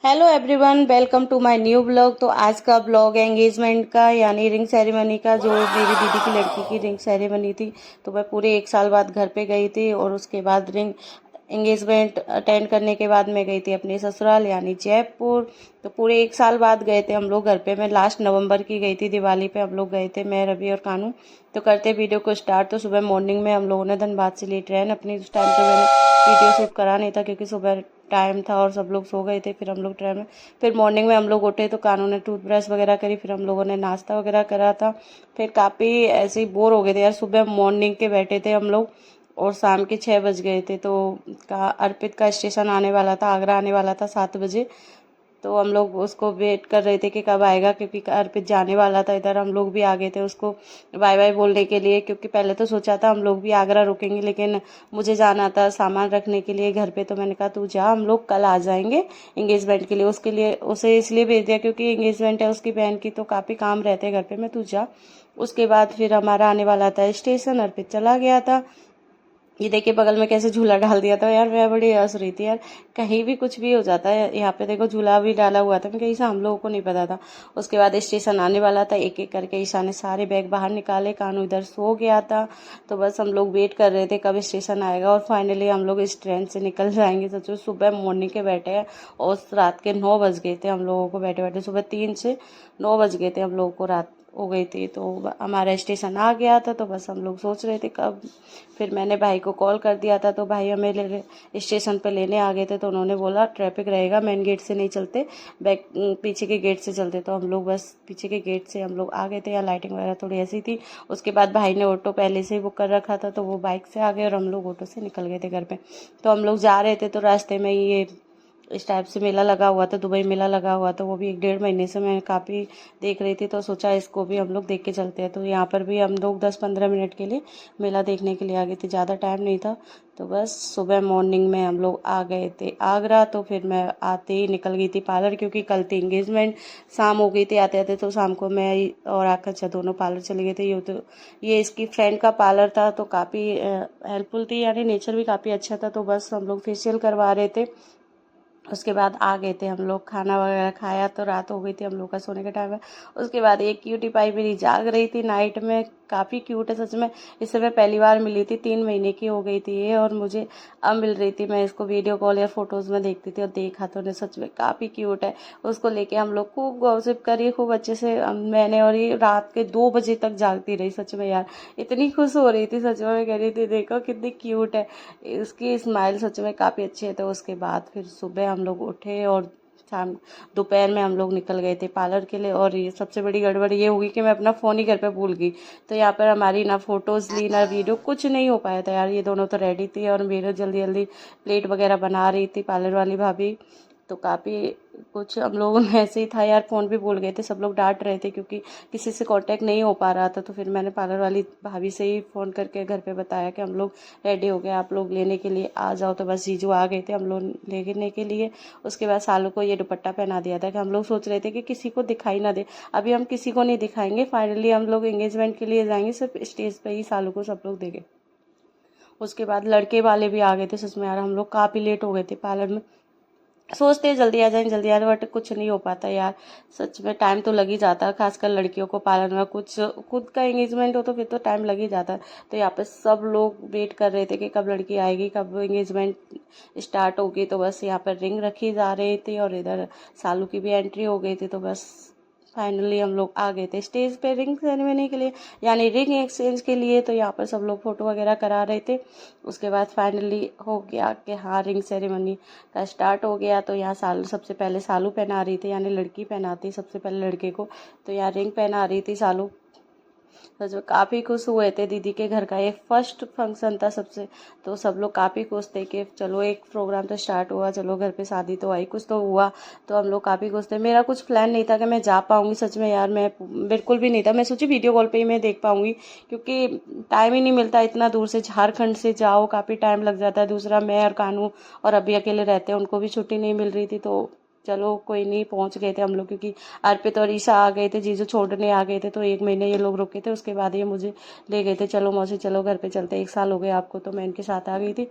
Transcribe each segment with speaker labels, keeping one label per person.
Speaker 1: Hello everyone, welcome to my new blog. तो आज का ब्लॉग है एंगेजमेंट का, यानी रिंग सेरेमनी का। जो मेरी दीदी की लड़की की रिंग सेरेमनी थी, तो मैं पूरे 1 साल बाद घर पे गई थी। और उसके बाद रिंग एंगेजमेंट अटेंड करने के बाद मैं गई थी अपने ससुराल यानी जयपुर। तो पूरे 1 साल बाद गए थे हम लोग घर पे। मैं लास्ट नवंबर की गई थी, दिवाली पे हम लोग गए थे, मैं, रवि और कानू। तो करते वीडियो को स्टार्ट। तो सुबह मॉर्निंग में हम लोगों ने धनबाद से ली ट्रेन अपनी। उस टाइम तो मैंने वीडियो शूट करा नहीं था क्योंकि सुबह टाइम था और सब लोग सो गए थे। फिर हम लोग ट्रेन में, फिर मॉर्निंग में हम लोग उठे तो कानू ने टूथब्रश वगैरह करी, फिर हम लोगों ने नाश्ता वगैरह करा था। फिर काफ़ी ऐसे ही बोर हो गए थे यार, सुबह मॉर्निंग के बैठे थे हम लोग और शाम के 6 बज गए थे। तो अर्पित का स्टेशन आने वाला था, आगरा आने वाला था 7 बजे। तो हम लोग उसको वेट कर रहे थे कि कब आएगा, क्योंकि अर्पित जाने वाला था इधर। हम लोग भी आ गए थे उसको बाय बाय बोलने के लिए, क्योंकि पहले तो सोचा था हम लोग भी आगरा रुकेंगे, लेकिन मुझे जाना था सामान रखने के लिए घर पे। तो मैंने कहा तू जा, हम लोग कल आ जाएंगे एंगेजमेंट के लिए। उसके लिए उसे इसलिए भेज दिया क्योंकि एंगेजमेंट है उसकी बहन की, तो काफ़ी काम रहते हैं घर पे, मैं तू जा। उसके बाद फिर हमारा आने वाला था स्टेशन, अर्पित चला गया था। ये देखिए बगल में कैसे झूला डाल दिया था यार, मैं बड़ी हंस रही थी यार। कहीं भी कुछ भी हो जाता है। यहाँ पे देखो झूला भी डाला हुआ था, मैं कहीं से हम लोगों को नहीं पता था। उसके बाद स्टेशन आने वाला था, एक एक करके ईशा ने सारे बैग बाहर निकाले, कानू इधर सो गया था। तो बस हम लोग वेट कर रहे थे कब स्टेशन आएगा और फाइनली हम लोग इस ट्रेन से निकल जाएंगे। सोचो सुबह मॉर्निंग के बैठे हैं और रात के 9 बज गए थे हम लोगों को बैठे बैठे। सुबह 3 से 9 बज गए थे हम लोगों को, रात हो गई थी। तो हमारा स्टेशन आ गया था, तो बस हम लोग सोच रहे थे कब। फिर मैंने भाई को कॉल कर दिया था, तो भाई हमें स्टेशन पे लेने आ गए थे। तो उन्होंने बोला ट्रैफिक रहेगा, मेन गेट से नहीं चलते, बैक पीछे के गेट से चलते। तो हम लोग बस पीछे के गेट से हम लोग आ गए थे। यहाँ लाइटिंग वगैरह थोड़ी ऐसी थी। उसके बाद भाई ने ऑटो पहले से ही बुक कर रखा था, तो वो बाइक से आ गए और हम लोग ऑटो से निकल गए थे घर पे। तो हम लोग जा रहे थे, तो रास्ते में ये इस टाइप से मेला लगा हुआ था, दुबई मेला लगा हुआ था। वो भी 1 डेढ़ महीने से मैं काफ़ी देख रही थी, तो सोचा इसको भी हम लोग देख के चलते हैं। तो यहाँ पर भी हम लोग 10-15 मिनट के लिए मेला देखने के लिए आ गए थे, ज़्यादा टाइम नहीं था। तो बस सुबह मॉर्निंग में हम लोग आ गए थे आगरा। तो फिर मैं आते ही निकल गई थी पार्लर, क्योंकि कल थी इंगेजमेंट, शाम हो गई थी आते आते। तो शाम को मैं और आकांक्षा दोनों पार्लर चले गए थे। ये इसकी फ्रेंड का पार्लर था, तो काफ़ी हेल्पफुल थी, यानी नेचर भी काफ़ी अच्छा था। तो बस हम लोग फेशियल करवा रहे थे। उसके बाद आ गए थे हम लोग, खाना वगैरह खाया, तो रात हो गई थी, हम लोग का सोने का टाइम है। उसके बाद एक क्यूटी पाई मेरी जाग रही थी नाइट में, काफ़ी क्यूट है सच में। इससे मैं पहली बार मिली थी, 3 महीने की हो गई थी ये, और मुझे अब मिल रही थी। मैं इसको वीडियो कॉल या फोटोज़ में देखती थी और देखा तो नहीं, सच में काफ़ी क्यूट है। उसको लेके हम लोग खूब गॉसिप करी, खूब अच्छे से मैंने, और ये रात के 2 बजे तक जागती रही सच में यार। इतनी खुश हो रही थी सच में, मैं कह रही थी देखो कितनी क्यूट है, इसकी स्माइल सच में काफ़ी अच्छी है। तो उसके बाद फिर सुबह हम लोग उठे और शाम दोपहर में हम लोग निकल गए थे पार्लर के लिए। और ये सबसे बड़ी गड़बड़ ये हुई कि मैं अपना फ़ोन ही घर पे भूल गई। तो यहाँ पर हमारी ना फोटोज़ ली ना वीडियो, कुछ नहीं हो पाया था यार। ये दोनों तो रेडी थी और मेरे जल्दी जल्दी प्लेट वगैरह बना रही थी पार्लर वाली भाभी। तो काफ़ी कुछ हम लोगों ने ऐसे ही था यार, फ़ोन भी भूल गए थे, सब लोग डांट रहे थे क्योंकि किसी से कांटेक्ट नहीं हो पा रहा था। तो फिर मैंने पार्लर वाली भाभी से ही फ़ोन करके घर पे बताया कि हम लोग रेडी हो गए, आप लोग लेने के लिए आ जाओ। तो बस जीजू आ गए थे हम लोग लेने के लिए। उसके बाद सालू को ये दुपट्टा पहना दिया था कि हम लोग सोच रहे थे कि किसी को दिखाई ना दे। अभी हम किसी को नहीं दिखाएंगे, फाइनली हम लोग एंगेजमेंट के लिए जाएंगे, सिर्फ स्टेज पे ही सालू को सब लोग देंगे। उसके बाद लड़के वाले भी आ गए थे। सच में यार हम लोग काफ़ी लेट हो गए थे पार्लर में। सोचते हैं जल्दी आ जाएं जल्दी आ जाए, बट कुछ नहीं हो पाता यार। सच में टाइम तो लग ही जाता है, खासकर लड़कियों को पार्लर में। कुछ खुद का एंगेजमेंट हो तो फिर तो टाइम लग ही जाता है। तो यहाँ पे सब लोग वेट कर रहे थे कि कब लड़की आएगी, कब एंगेजमेंट स्टार्ट होगी। तो बस यहाँ पर रिंग रखी जा रही थी और इधर सालू की भी एंट्री हो गई थी। तो बस फाइनली हम लोग आ गए थे स्टेज पे रिंग सेरेमनी के लिए, यानी रिंग एक्सचेंज के लिए। तो यहाँ पर सब लोग फोटो वगैरह करा रहे थे। उसके बाद फाइनली हो गया कि हाँ रिंग सेरेमनी का स्टार्ट हो गया। तो यहाँ सालू, सबसे पहले सालू पहना रही थी, यानी लड़की पहनाती सबसे पहले लड़के को। तो यहाँ रिंग पहना रही थी सालू। सच में काफ़ी खुश हुए थे, दीदी के घर का ये फर्स्ट फंक्शन था सबसे। तो सब लोग काफ़ी खुश थे कि चलो एक प्रोग्राम तो स्टार्ट हुआ, चलो घर पे शादी तो आई, कुछ तो हुआ। तो हम लोग काफ़ी खुश थे। मेरा कुछ प्लान नहीं था कि मैं जा पाऊंगी, सच में यार मैं बिल्कुल भी नहीं था। मैं सोची वीडियो कॉल पे ही मैं देख पाऊंगी, क्योंकि टाइम ही नहीं मिलता। इतना दूर से झारखंड से जाओ, काफ़ी टाइम लग जाता है। दूसरा मैं और कानू और अभी अकेले रहते हैं, उनको भी छुट्टी नहीं मिल रही थी। तो चलो कोई नहीं, पहुंच गए थे हम लोग, क्योंकि अर्पित और ईशा आ गए थे, जीजू छोड़ने आ गए थे। तो 1 महीने ये लोग रुके थे, उसके बाद ये मुझे ले गए थे, चलो मौसी चलो घर पे चलते, 1 साल हो गए आपको। तो मैं इनके साथ आ गई थी।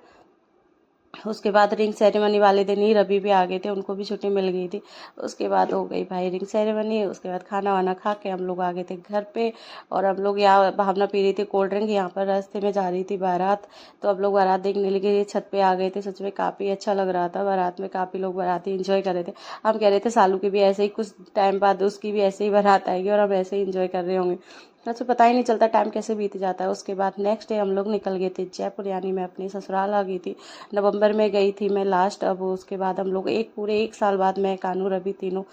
Speaker 1: उसके बाद रिंग सेरेमनी वाले दिन ही रवि भी आ गए थे, उनको भी छुट्टी मिल गई थी। उसके बाद हो गई भाई रिंग सेरेमनी। उसके बाद खाना वाना खा के हम लोग आ गए थे घर पे। और हम लोग यहाँ भावना पी रही थी कोल्ड ड्रिंक, यहाँ पर रास्ते में जा रही थी बारात, तो हम लोग बारात देखने लगे, छत पे आ गए थे। सच में काफ़ी अच्छा लग रहा था, बारात में काफ़ी लोग बाराती इंजॉय कर रहे थे। हम कह रहे थे सालू की भी ऐसे ही कुछ टाइम बाद उसकी भी ऐसे ही बारात आएगी और हम ऐसे ही इंजॉय कर रहे होंगे। वैसे पता ही नहीं चलता टाइम कैसे बीत जाता है। उसके बाद नेक्स्ट डे हम लोग निकल गए थे जयपुर, यानी मैं अपनी ससुराल आ गई थी। नवंबर में गई थी मैं लास्ट। अब उसके बाद हम लोग पूरे एक साल बाद मैं, कानू, रवि तीनों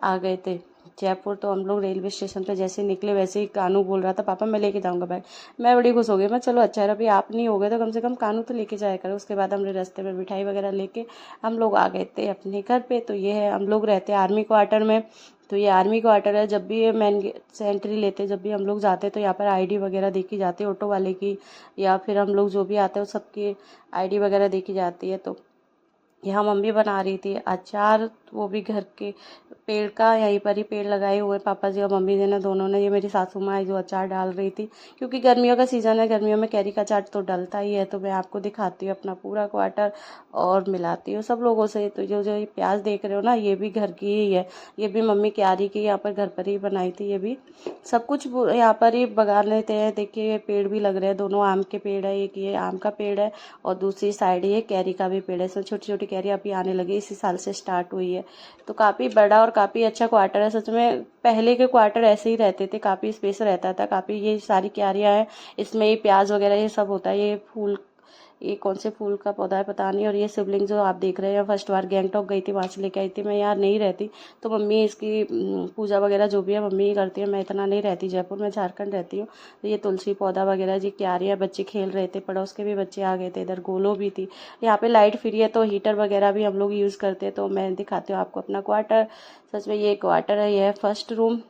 Speaker 1: आ गए थे जयपुर। तो हम लोग रेलवे स्टेशन पे जैसे निकले वैसे ही कानू बोल रहा था पापा मैं लेके जाऊंगा बैग। मैं बड़ी खुश हो गई, मैं चलो अच्छा है रवि आप नहीं हो गए तो कम से कम कानू तो लेके जाया करो। उसके बाद हमने रास्ते में मिठाई वगैरह लेके हम लोग आ गए थे अपने घर पे। तो ये है, हम लोग रहते हैं आर्मी क्वार्टर में। तो ये आर्मी क्वार्टर है। जब भी ये मेन गेट से एंट्री लेते, जब भी हम लोग जाते तो यहाँ पर आईडी वगैरह देखी जाती है, ऑटो वाले की या फिर हम लोग जो भी आते हैं सबकी आईडी वगैरह देखी जाती है। तो यहाँ मम्मी बना रही थी अचार, वो भी घर के पेड़ का, यहीं पर ही पेड़ लगाए हुए पापा जी और मम्मी जी ने, दोनों ने। ये मेरी सासू माँ है जो अचार डाल रही थी, क्योंकि गर्मियों का सीज़न है, गर्मियों में कैरी का अचार तो डलता ही है। तो मैं आपको दिखाती हूँ अपना पूरा क्वार्टर और मिलाती हूँ सब लोगों से। तो जो जो ये प्याज देख रहे हो ना, ये भी घर की ही है, ये भी मम्मी क्यारी की यहाँ पर घर पर ही बनाई थी। ये भी सब कुछ यहाँ पर ही बगा लेते हैं। देखिए ये पेड़ भी लग रहे हैं, दोनों आम के पेड़ है, एक ये आम का पेड़ है और दूसरी साइड ये कैरी का भी पेड़ है। इसमें छोटी छोटी कैरी अभी आने लगी, इसी साल से स्टार्ट हुई है। तो काफ़ी बड़ा और काफ़ी अच्छा क्वार्टर है सच में। पहले के क्वार्टर ऐसे ही रहते थे, काफ़ी स्पेस रहता था, काफ़ी। ये सारी क्यारियाँ हैं, इसमें ये प्याज वगैरह ये सब होता है। ये फूल, ये कौन से फूल का पौधा है पता नहीं। और ये शिवलिंग जो आप देख रहे हैं, फर्स्ट बार गैंगटॉक गई थी वहाँ से लेके आई थी। मैं यहाँ नहीं रहती तो मम्मी इसकी पूजा वगैरह जो भी है मम्मी ही करती है। मैं इतना नहीं रहती जयपुर, मैं झारखंड रहती हूँ। तो ये तुलसी पौधा वगैरह जी क्यारियाँ, बच्चे खेल रहे थे, पड़ोस के भी बच्चे आ गए थे, इधर गोलो भी थी। यहाँ पे लाइट फ्री है तो हीटर वगैरह भी हम लोग यूज़ करते हैं। तो मैं दिखाती हूँ आपको अपना क्वार्टर। सच में ये क्वार्टर है, ये है फर्स्ट रूम।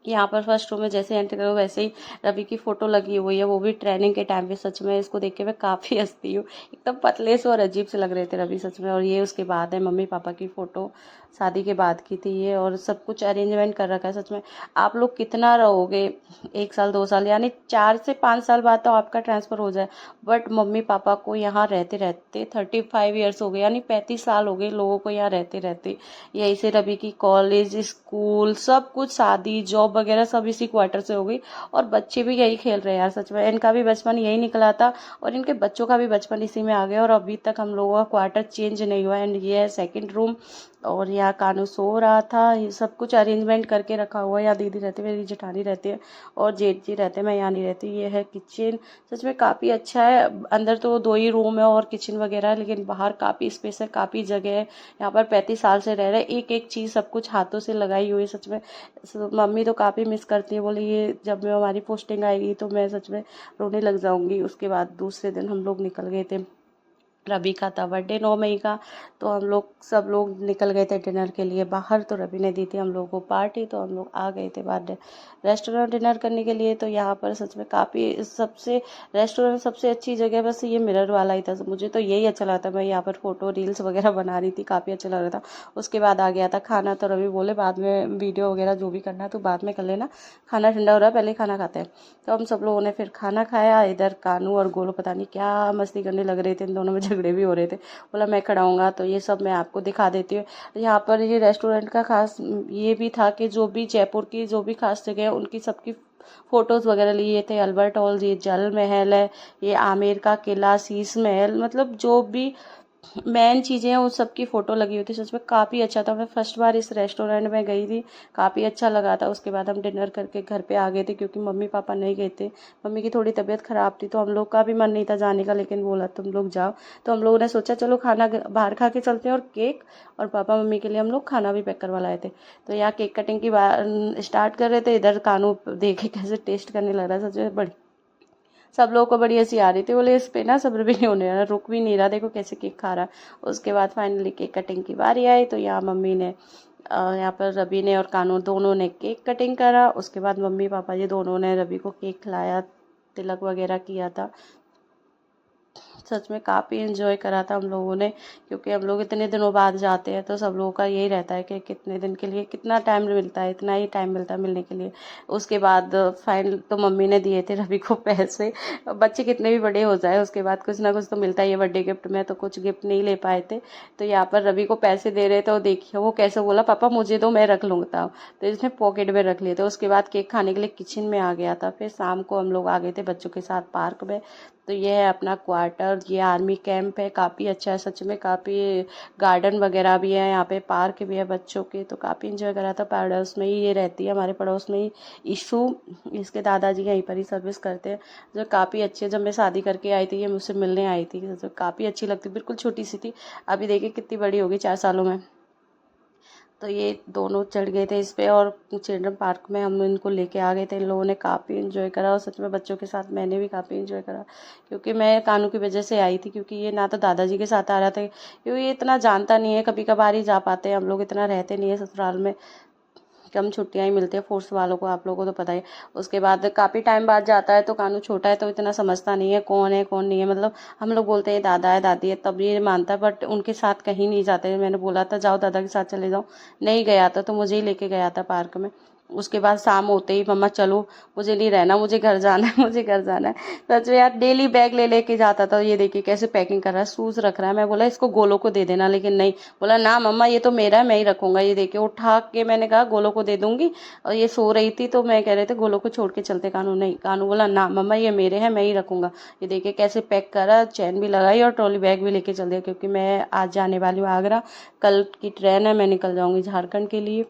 Speaker 1: यहाँ पर फर्स्ट रूम में जैसे एंटर करो वैसे ही रवि की फोटो लगी हुई है, वो भी ट्रेनिंग के टाइम पे। सच में इसको देख के मैं काफ़ी हंसती हूँ, एकदम पतले से और अजीब से लग रहे थे रवि सच में। और ये उसके बाद है मम्मी पापा की फ़ोटो, शादी के बाद की थी ये। और सब कुछ अरेंजमेंट कर रखा है सच में। आप लोग कितना रहोगे, एक साल 2 साल, यानी 4 से 5 साल बाद तो आपका ट्रांसफ़र हो जाए। बट मम्मी पापा को यहाँ रहते रहते 35 ईयर्स हो गए, यानी 35 साल हो गए लोगों को यहाँ रहते रहते। यहीं से रवि की कॉलेज, स्कूल, सब कुछ, शादी, जॉब वगैरह सब इसी क्वार्टर से हो गई। और बच्चे भी यही खेल रहे हैं यार सच में, इनका भी बचपन यही निकला था और इनके बच्चों का भी बचपन इसी में आ गया। और अभी तक हम लोगों का क्वार्टर चेंज नहीं हुआ। एंड ये है सेकंड रूम। और यहाँ कानू सो रहा था, ये सब कुछ अरेंजमेंट करके रखा हुआ है। यहाँ दीदी रहती है, मेरी जेठानी रहती है और जेठ जी रहते हैं, मैं यहाँ नहीं रहती। ये है किचन, सच में काफ़ी अच्छा है। अंदर तो 2 ही रूम है और किचन वगैरह है, लेकिन बाहर काफ़ी स्पेस है, काफ़ी जगह है। यहाँ पर 35 साल से रह रहे, एक एक चीज़ सब कुछ हाथों से लगाई हुई सच में। मम्मी तो काफ़ी मिस करती है, बोले ये जब मैं हमारी पोस्टिंग आएगी तो मैं सच में रोने लग जाऊंगी। उसके बाद दूसरे दिन हम लोग निकल गए थे, रवि का था बर्थडे 9 मई का। तो हम लोग सब लोग निकल गए थे डिनर के लिए बाहर। तो रवि ने दी थी हम लोग को पार्टी, तो हम लोग आ गए थे बाहर रेस्टोरेंट डिनर करने के लिए। तो यहाँ पर सच में काफ़ी, सबसे रेस्टोरेंट सबसे अच्छी जगह बस ये मिरर वाला ही था, मुझे तो यही अच्छा लगा था। मैं यहाँ पर फ़ोटो रील्स वगैरह बना रही थी, काफ़ी अच्छा लग रहा था। उसके बाद आ गया था खाना। तो रवि बोले बाद में वीडियो वगैरह जो भी करना है तो बाद में कर लेना, खाना ठंडा हो रहा है, पहले खाना खाते हैं। तो हम सब लोगों ने फिर खाना खाया। इधर कानू और गोलू पता नहीं क्या मस्ती करने लग रहे थे, इन दोनों में झगड़े भी हो रहे थे। बोला मैं खड़ाऊंगा, तो ये सब मैं आपको दिखा देती हूँ। यहाँ पर ये रेस्टोरेंट का खास ये भी था कि जो भी जयपुर की जो भी खास जगह है उनकी सबकी फोटोज़ वगैरह लिए थे। अल्बर्ट हॉल, ये जल महल है, ये आमेर का किला, शीश महल, मतलब जो भी मेन चीज़ें हैं उस सब की फ़ोटो लगी हुई थी। सच में काफ़ी अच्छा था। मैं फर्स्ट बार इस रेस्टोरेंट में गई थी, काफ़ी अच्छा लगा था। उसके बाद हम डिनर करके घर पे आ गए थे, क्योंकि मम्मी पापा नहीं गए थे। मम्मी की थोड़ी तबीयत ख़राब थी तो हम लोग का भी मन नहीं था जाने का, लेकिन बोला तुम लोग जाओ। तो हम लोगों ने सोचा चलो खाना बाहर खा के चलते हैं, और केक और पापा मम्मी के लिए हम लोग खाना भी पैक करवा लाए थे। तो यहाँ केक कटिंग की स्टार्ट कर रहे थे, इधर कानू देखे कैसे टेस्ट करने लग रहा है, सच में बड़ी सब लोगों को बड़ी हंसी आ रही थी। बोले इस पे ना सब्र भी नहीं होने रहा, रुक भी नहीं रहा, देखो कैसे केक खा रहा है। उसके बाद फाइनली केक कटिंग की बारी आई। तो यहाँ मम्मी ने यहाँ पर रवि ने और कानू दोनों ने केक कटिंग करा। उसके बाद मम्मी पापा जी दोनों ने रवि को केक खिलाया, तिलक वगैरह किया था। सच में काफ़ी एंजॉय करा था हम लोगों ने, क्योंकि हम लोग इतने दिनों बाद जाते हैं तो सब लोगों का यही रहता है कि कितने दिन के लिए कितना टाइम मिलता है, इतना ही टाइम मिलता है मिलने के लिए। उसके बाद फाइनल तो मम्मी ने दिए थे रवि को पैसे। बच्चे कितने भी बड़े हो जाए उसके बाद कुछ ना कुछ तो मिलता ही है बर्थडे गिफ्ट में, तो कुछ गिफ्ट नहीं ले पाए थे। तो यहाँ पर रवि को पैसे दे रहे थे और देखिए वो कैसे बोला, पापा मुझे दो मैं रख लूँगा। तो इसने पॉकेट में रख लिए थे। उसके बाद केक खाने के लिए किचन में आ गया था। फिर शाम को हम लोग आ गए थे बच्चों के साथ पार्क में। तो ये है अपना क्वार्टर, ये आर्मी कैंप है, काफ़ी अच्छा है सच में। काफ़ी गार्डन वगैरह भी है यहाँ पे, पार्क भी है बच्चों के, तो काफ़ी इंजॉय करा था। पड़ोस में ही ये रहती है, हमारे पड़ोस में ही ईशू, इसके दादाजी यहीं पर ही सर्विस करते हैं। जो काफ़ी अच्छी है, जब मैं शादी करके आई थी ये मुझसे मिलने आई थी, तो काफ़ी अच्छी लगती, बिल्कुल छोटी सी थी। अभी देखिए कितनी बड़ी होगी 4 सालों में। तो ये दोनों चढ़ गए थे इस पे और चिल्ड्रन पार्क में हम इनको लेके आ गए थे। इन लोगों ने काफ़ी एंजॉय करा और सच में बच्चों के साथ मैंने भी काफ़ी एंजॉय करा, क्योंकि मैं कानू की वजह से आई थी, क्योंकि ये ना तो दादाजी के साथ आ रहा था, क्योंकि ये इतना जानता नहीं है, कभी कभार ही जा पाते हैं हम लोग, इतना रहते नहीं है ससुराल में, कम छुट्टियां ही मिलती है फोर्स वालों को, आप लोगों को तो पता ही। उसके बाद काफ़ी टाइम बाद जाता है, तो कानू छोटा है तो इतना समझता नहीं है कौन नहीं है, मतलब हम लोग बोलते हैं दादा है दादी है तब ये मानता है, बट उनके साथ कहीं नहीं जाते। मैंने बोला था जाओ दादा के साथ चले जाओ, नहीं गया था, तो मुझे ही लेके गया था पार्क में। उसके बाद शाम होते ही मम्मा चलो, मुझे नहीं रहना, मुझे घर जाना है, मुझे घर जाना है। सच में यार डेली बैग ले लेके जाता था। ये देखिए कैसे पैकिंग कर रहा है, शूज रख रहा है। मैं बोला इसको गोलों को दे देना, लेकिन नहीं, बोला ना मम्मा ये तो मेरा है, मैं ही रखूंगा। ये देखिए उठा के मैंने कहा गोलों को दे दूंगी, और ये सो रही थी तो मैं कह रहे थे गोलों को छोड़ के चलते, कानू नहीं, कानू बोला ना मम्मा ये मेरे हैं, मैं ही रखूंगा। ये देखिए कैसे पैक करा, चैन भी लगाई और ट्रॉली बैग भी लेके चल दिया, क्योंकि मैं आज जाने वाली हूँ आगरा, कल की ट्रेन है, मैं निकल जाऊंगी झारखंड के लिए।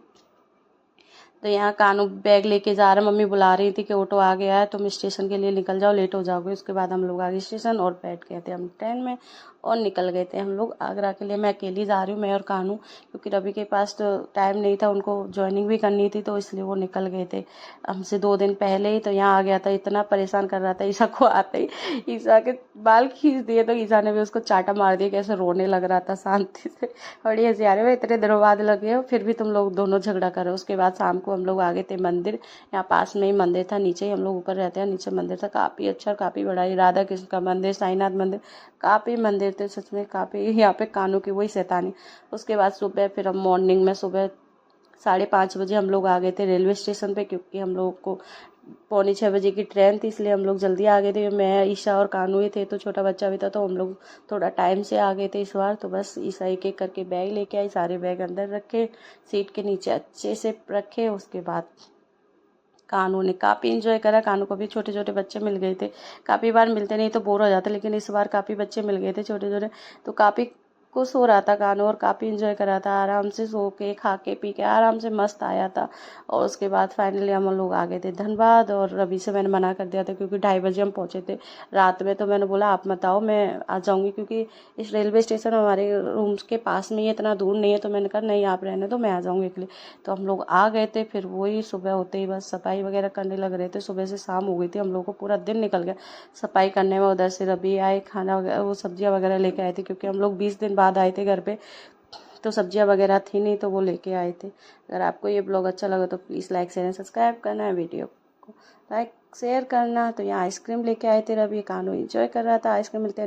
Speaker 1: तो यहाँ कानू बैग लेके जा रहा है, मम्मी बुला रही थी कि ऑटो आ गया है तुम स्टेशन के लिए निकल जाओ, लेट हो जाओगे। उसके बाद हम लोग आ गए स्टेशन और बैठ गए थे हम ट्रेन में और निकल गए थे हम लोग आगरा के लिए। मैं अकेली जा रही हूँ, मैं और कानू, क्योंकि रवि के पास तो टाइम नहीं था, उनको ज्वाइनिंग भी करनी थी, तो इसलिए वो निकल गए थे हमसे 2 दिन पहले ही। तो यहाँ आ गया था, इतना परेशान कर रहा था ईशा को आते ही, ईशा के बाल खींच दिए तो ईशा ने भी उसको चाटा मार दिया, कैसे रोने लग रहा था शांति से। बड़ी हंसी आ रही है, इतने दिनों बाद लगे हो फिर भी तुम लोग दोनों झगड़ा करो। उसके बाद शाम को हम लोग आ गए थे मंदिर, यहाँ पास में ही मंदिर था, नीचे ही हम लोग ऊपर रहते हैं, नीचे मंदिर था, काफ़ी अच्छा काफ़ी बड़ा, ही राधा कृष्ण का मंदिर, साईनाथ मंदिर, काफ़ी मंदिर थे सच में, काफ़ी। यहाँ पे कानू की वही शैतानी। उसके बाद सुबह फिर हम मॉर्निंग में सुबह 5:30 बजे हम लोग आ गए थे रेलवे स्टेशन पे, क्योंकि हम लोग को 5:45 बजे की ट्रेन थी, इसलिए हम लोग जल्दी आ गए थे। मैं ईशा और कानू ही थे, तो छोटा बच्चा भी था, तो हम लोग थोड़ा टाइम से आ गए थे इस बार। तो बस ईशा एक एक करके बैग लेके आई, सारे बैग अंदर रखे, सीट के नीचे अच्छे से रखे। उसके बाद कानू ने काफ़ी इंजॉय करा, कानू को भी छोटे छोटे बच्चे मिल गए थे, काफ़ी बार मिलते नहीं तो बोर हो जाते, लेकिन इस बार काफ़ी बच्चे मिल गए थे छोटे छोटे, तो काफ़ी खुश हो रहा था कानू और काफ़ी इंजॉय कर रहा था, आराम से सो के खा के पी के आराम से मस्त आया था। और उसके बाद फाइनली हम लोग आ गए थे धनबाद, और रवि से मैंने मना कर दिया था क्योंकि 2:30 बजे हम पहुंचे थे रात में, तो मैंने बोला आप मत आओ, मैं आ जाऊंगी, क्योंकि इस रेलवे स्टेशन हमारे रूम्स के पास में ही, इतना दूर नहीं है। तो मैंने कहा नहीं आप रहने दो, मैं आ जाऊंगी अकेले। तो हम लोग आ गए थे, फिर वही सुबह होते ही बस सफाई वगैरह करने लग रहे थे, सुबह से शाम हो गई थी, हम लोग को पूरा दिन निकल गया सफाई करने में। उधर से रवि आए, खाना वगैरह वो सब्जियां वगैरह लेके आए थे, क्योंकि हम लोग 20 दिन बाद आए थे घर पे, तो सब्जियां वगैरह थी नहीं, तो वो लेके आए थे। अगर आपको ये ब्लॉग अच्छा लगा तो प्लीज़ लाइक शेयर सब्सक्राइब करना है, वीडियो को लाइक शेयर करना। तो यहाँ आइसक्रीम लेके आए थे रवि, कानू इंजॉय कर रहा था, आइसक्रीम मिलते हैं।